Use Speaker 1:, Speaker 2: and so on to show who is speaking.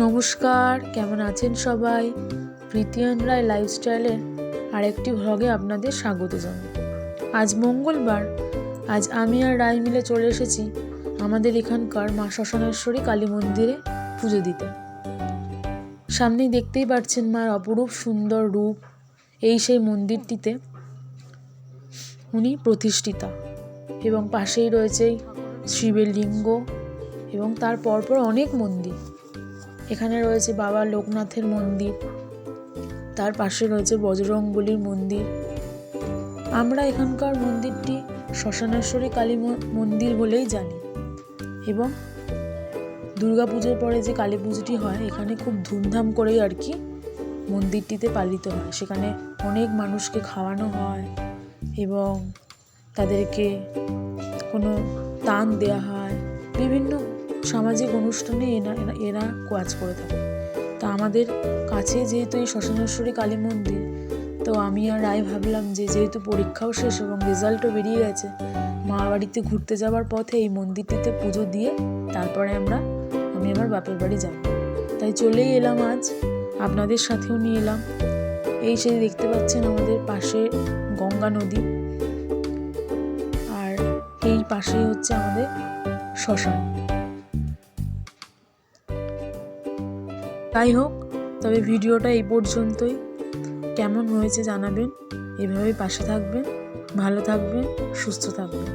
Speaker 1: নমস্কার, কেমন আছেন সবাই? প্রীতিয়ান রায় লাইফস্টাইলের আরেকটি ভ্লগে আপনাদের স্বাগত জানাই। আজ মঙ্গলবার, আজ আমি আর রায় মিলে চলে এসেছি আমাদের এখানকার মা শ্মশানেশ্বরী কালী মন্দিরে পুজো দিতে। সামনেই দেখতেই পাচ্ছেন মার অপরূপ সুন্দর রূপ। এই সেই মন্দিরটিতে উনি প্রতিষ্ঠিতা এবং পাশেই রয়েছে শিবের লিঙ্গ এবং তার পরপর অনেক মন্দির। এখানে রয়েছে বাবা লোকনাথের মন্দির, তার পাশে রয়েছে বজরংবলীর মন্দির। আমরা এখানকার মন্দিরটি শ্মশানেশ্বরী কালী মন্দির বলেই জানি এবং দুর্গাপুজোর পরে যে কালী পুজোটি হয় এখানে খুব ধুমধাম করেই আর কি মন্দিরটিতে পালিত হয়। সেখানে অনেক মানুষকে খাওয়ানো হয় এবং তাদেরকে কোনো দান দেওয়া হয়, বিভিন্ন সামাজিক অনুষ্ঠানে এরা কাজ করে থাকে। তা আমাদের কাছে যেহেতু এই শ্মশানেশ্বরী কালী মন্দির, তো আমি আর রায় ভাবলাম যে যেহেতু পরীক্ষাও শেষ এবং রেজাল্টও বেরিয়ে গেছে, মা বাড়িতে ঘুরতে যাওয়ার পথে এই মন্দিরটিতে পুজো দিয়ে তারপরে আমি আমার বাপের বাড়ি যাব। তাই চলেই এলাম, আজ আপনাদের সাথেও নিয়ে এলাম। এই সেই দেখতে পাচ্ছেন আমাদের পাশে গঙ্গা নদী, আর এই পাশেই হচ্ছে আমাদের শ্মশান। তাই হোক, তবে ভিডিওটা এই পর্যন্তই। কেমন হয়েছে জানাবেন, এভাবেই পাশে থাকবেন, ভালো থাকবেন, সুস্থ থাকবেন।